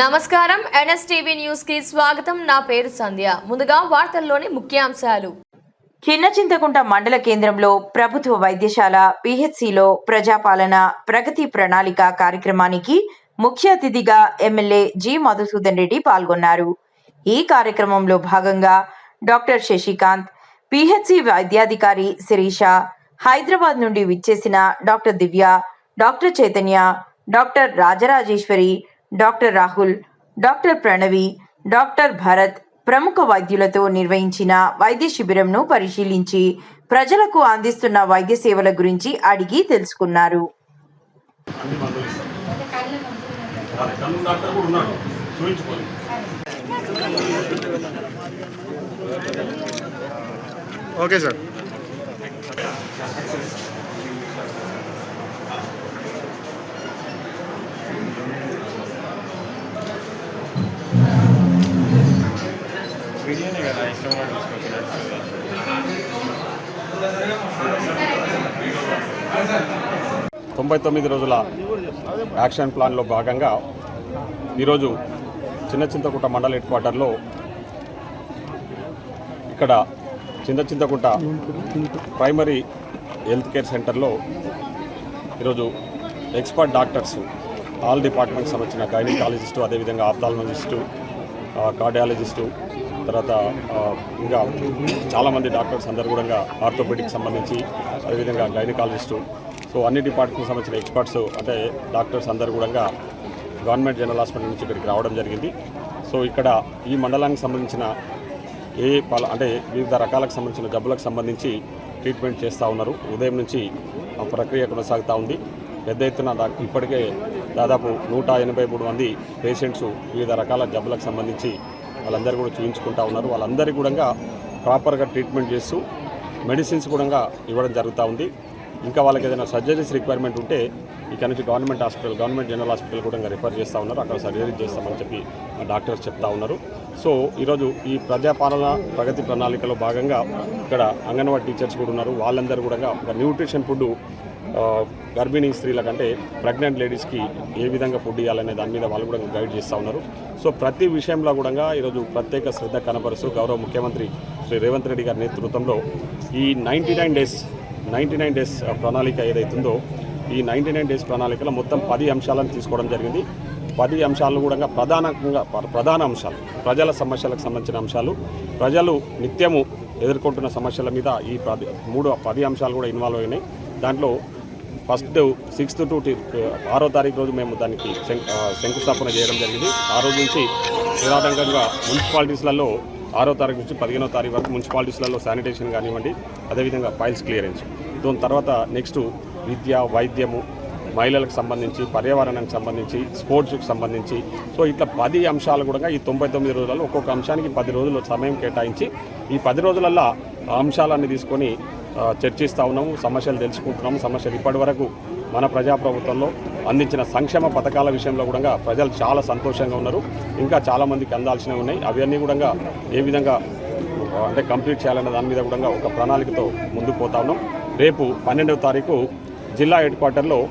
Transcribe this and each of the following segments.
నమస్కారం NSTV news కి స్వాగతం. నా పేరు సంధ్య. ముందుగా వార్తల్లోని ముఖ్యాంశాలు. చిన్న చింతకుంట మండల కేంద్రంలో ప్రభుత్వ వైద్యశాల పిహెచ్సిలో ప్రజాపాలన ప్రగతి ప్రణాళిక కార్యక్రమానికి ముఖ్య అతిథిగా ఎమ్మెల్యే జి మధుసూదన్ రెడ్డి పాల్గొన్నారు. ఈ కార్యక్రమంలో భాగంగా డాక్టర్ శశికాంత్, పిహెచ్సి వైద్యాధికారి శిరీష, హైదరాబాద్ నుండి విచ్చేసిన doctor Divya, doctor Chaitanya, doctor Rajarajeshwari, doctor Rahul, doctor Pranavi, doctor Bharat ప్రముఖ వైద్యులతో నిర్వహించిన వైద్య శిబిరంను పరిశీలించి ప్రజలకు అందిస్తున్న వైద్య సేవల గురించి అడిగి తెలుసుకున్నారు. Okay sir. వీడియోనే కదా ఇష్టంగా చూసుకోవచ్చు. 99 రోజుల యాక్షన్ ప్లాన్లో భాగంగా ఈరోజు చిన్న చింతకుంట మండల హెడ్ క్వార్టర్లో ఇక్కడ చిన్న చింతకుంట ప్రైమరీ హెల్త్ కేర్ సెంటర్లో ఈరోజు ఎక్స్పర్ట్ డాక్టర్స్ ఆల్ డిపార్ట్మెంట్స్ సంబంధించిన గైనకాలజిస్టు, అదేవిధంగా ఆప్థాల్మాలజిస్టు, కార్డియాలజిస్టు, తర్వాత ఇంకా చాలామంది డాక్టర్స్ అందరు కూడా ఆర్థోపెడిక్ సంబంధించి, అదేవిధంగా గైనకాలజిస్టు, సో అన్ని డిపార్ట్మెంట్కి సంబంధించిన ఎక్స్పర్ట్స్ అంటే డాక్టర్స్ అందరు కూడా గవర్నమెంట్ జనరల్ హాస్పిటల్ నుంచి ఇక్కడికి రావడం జరిగింది. సో ఇక్కడ ఈ మండలానికి సంబంధించిన అంటే వివిధ రకాలకు సంబంధించిన జబ్బులకు సంబంధించి ట్రీట్మెంట్ చేస్తూ ఉన్నారు. ఉదయం నుంచి ఆ ప్రక్రియ కొనసాగుతూ ఉంది. పెద్ద ఎత్తున ఇప్పటికే దాదాపు 183 మంది పేషెంట్స్ వివిధ రకాల జబ్బులకు సంబంధించి వాళ్ళందరూ కూడా చూపించుకుంటూ ఉన్నారు. వాళ్ళందరికీ కూడా ప్రాపర్గా ట్రీట్మెంట్ చేస్తూ మెడిసిన్స్ కూడా ఇవ్వడం జరుగుతూ ఉంది. ఇంకా వాళ్ళకి ఏదైనా సర్జరీస్ రిక్వైర్మెంట్ ఉంటే ఇక్కడ నుంచి గవర్నమెంట్ జనరల్ హాస్పిటల్ కూడా రిఫర్ చేస్తూ ఉన్నారు. అక్కడ సర్జరీ చేస్తామని చెప్పి డాక్టర్స్ చెప్తా ఉన్నారు. సో ఈరోజు ఈ ప్రజాపాలన ప్రగతి ప్రణాళికలో భాగంగా ఇక్కడ అంగన్వాడీ టీచర్స్ కూడా ఉన్నారు. వాళ్ళందరూ కూడా ఒక న్యూట్రిషన్ ఫుడ్ గర్భిణీ స్త్రీలకంటే ప్రెగ్నెంట్ లేడీస్కి ఏ విధంగా ఫుడ్ ఇవ్వాలనే దాని మీద వాళ్ళు కూడా గైడ్ చేస్తూ ఉన్నారు. సో ప్రతి విషయంలో కూడా ఈరోజు ప్రత్యేక శ్రద్ధ కనబరుస్తూ గౌరవ ముఖ్యమంత్రి శ్రీ రేవంత్ రెడ్డి గారి నేతృత్వంలో ఈ 99 డేస్ ప్రణాళిక ఏదైతుందో ఈ 99 డేస్ ప్రణాళికలో మొత్తం 10 అంశాలను తీసుకోవడం జరిగింది. 10 అంశాలను కూడా ప్రధాన అంశాలు, ప్రజల సమస్యలకు సంబంధించిన అంశాలు, ప్రజలు నిత్యము ఎదుర్కొంటున్న సమస్యల మీద ఈ 10 అంశాలు కూడా ఇన్వాల్వ్ అయినాయి. దాంట్లో ఫస్ట్ 6th to 6వ తారీఖు రోజు మేము దానికి శంకుస్థాపన చేయడం జరిగింది. ఆ రోజు నుంచి నిరాటంకంగా మున్సిపాలిటీస్లలో 6వ తారీఖు నుంచి 15వ తారీఖు వరకు మున్సిపాలిటీస్లలో శానిటేషన్ కానివ్వండి, అదేవిధంగా ఫైల్స్ క్లియరెన్స్. దాని తర్వాత నెక్స్ట్ విద్య, వైద్యము, మహిళలకు సంబంధించి, పర్యావరణానికి సంబంధించి, స్పోర్ట్స్కి సంబంధించి, సో ఇట్లా 10 అంశాలు కూడా ఈ 99 రోజులలో ఒక్కొక్క అంశానికి 10 రోజులు సమయం కేటాయించి ఈ 10 రోజులల్లో ఆ అంశాలన్నీ తీసుకొని చర్చిస్తూ ఉన్నాము, సమస్యలు తెలుసుకుంటున్నాము. సమస్యలు ఇప్పటి వరకు మన ప్రజాప్రభుత్వంలో అందించిన సంక్షేమ పథకాల విషయంలో కూడా ప్రజలు చాలా సంతోషంగా ఉన్నారు. ఇంకా చాలామందికి అందాల్సినవి ఉన్నాయి. అవన్నీ కూడా ఏ విధంగా అంటే కంప్లీట్ చేయాలన్న దాని మీద కూడా ఒక ప్రణాళికతో ముందుకు పోతా ఉన్నాం. రేపు 12వ తారీఖు జిల్లా హెడ్ క్వార్టర్లో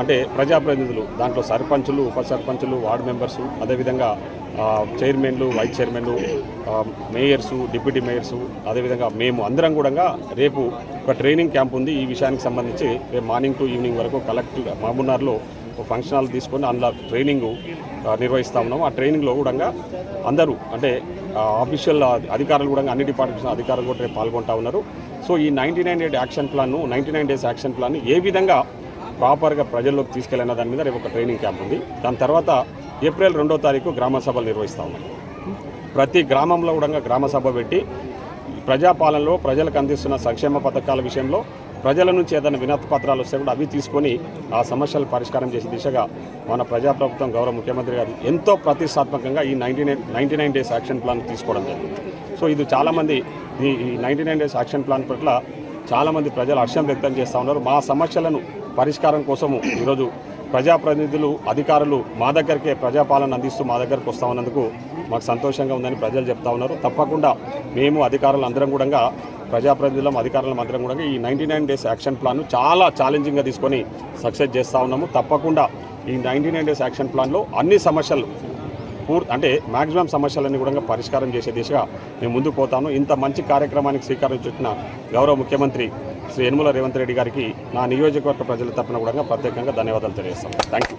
అంటే ప్రజాప్రతినిధులు, దాంట్లో సర్పంచులు, ఉప సర్పంచులు, వార్డు మెంబర్సు, అదేవిధంగా చైర్మన్లు, వైస్ చైర్మన్లు, మేయర్సు, డిప్యూటీ మేయర్సు, అదేవిధంగా మేము అందరం కూడా రేపు ఒక ట్రైనింగ్ క్యాంప్ ఉంది. ఈ విషయానికి సంబంధించి రేపు మార్నింగ్ టు ఈవినింగ్ వరకు కలెక్టర్ మహబూబ్నగర్లో ఒక ఫంక్షన్ హాల్ తీసుకొని అందులో ట్రైనింగ్ నిర్వహిస్తూ ఉన్నాము. ఆ ట్రైనింగ్లో కూడా అందరూ అంటే ఆఫీషియల్ అధికారులు కూడా అన్ని డిపార్ట్మెంట్స్ అధికారులు కూడా రేపు పాల్గొంటూ ఉన్నారు. సో ఈ 99 డేస్ యాక్షన్ ప్లాన్ ఏ విధంగా ప్రాపర్గా ప్రజల్లోకి తీసుకెళ్ళిన దాని మీద రేపు ఒక ట్రైనింగ్ క్యాంప్ ఉంది. దాని తర్వాత ఏప్రిల్ 2వ తారీఖు గ్రామ సభలు నిర్వహిస్తూ ఉన్నాం. ప్రతి గ్రామంలో కూడా గ్రామ సభ పెట్టి ప్రజాపాలనలో ప్రజలకు అందిస్తున్న సంక్షేమ పథకాల విషయంలో ప్రజల నుంచి ఏదైనా వినతి పత్రాలు వస్తే కూడా అవి తీసుకొని ఆ సమస్యలు పరిష్కారం చేసే దిశగా మన ప్రజాప్రభుత్వం గౌరవ ముఖ్యమంత్రి గారు ఎంతో ప్రతిష్టాత్మకంగా ఈ 99 డేస్ యాక్షన్ ప్లాన్ తీసుకోవడం జరిగింది. సో ఇది చాలామంది ఈ 99 డేస్ యాక్షన్ ప్లాన్ పట్ల చాలామంది ప్రజలు హర్షం వ్యక్తం చేస్తూ ఉన్నారు. మా సమస్యలను పరిష్కారం కోసము ఈరోజు ప్రజాప్రతినిధులు, అధికారులు మా దగ్గరికే ప్రజాపాలన అందిస్తూ మా దగ్గరకు వస్తూ ఉన్నందుకు మాకు సంతోషంగా ఉందని ప్రజలు చెప్తా ఉన్నారు. తప్పకుండా మేము అధికారులు అందరం కూడా ప్రజాప్రతినిధులం, అధికారులం అందరం కూడా ఈ 99 డేస్ యాక్షన్ ప్లాన్ చాలా ఛాలెంజింగ్గా తీసుకొని సక్సెస్ చేస్తూ ఉన్నాము. తప్పకుండా ఈ 99 డేస్ యాక్షన్ ప్లాన్లో అన్ని సమస్యలు అంటే మ్యాక్సిమం సమస్యలన్నీ కూడా పరిష్కారం చేసే దిశగా మేము ముందుకు పోతాను. ఇంత మంచి కార్యక్రమానికి శ్రీకారం చుట్టిన గౌరవ ముఖ్యమంత్రి శ్రీ యనమల రేవంత్ రెడ్డి గారికి నా నియోజకవర్గ ప్రజల తరపున కూడా ప్రత్యేకంగా ధన్యవాదాలు తెలియజేస్తాను. Thank you.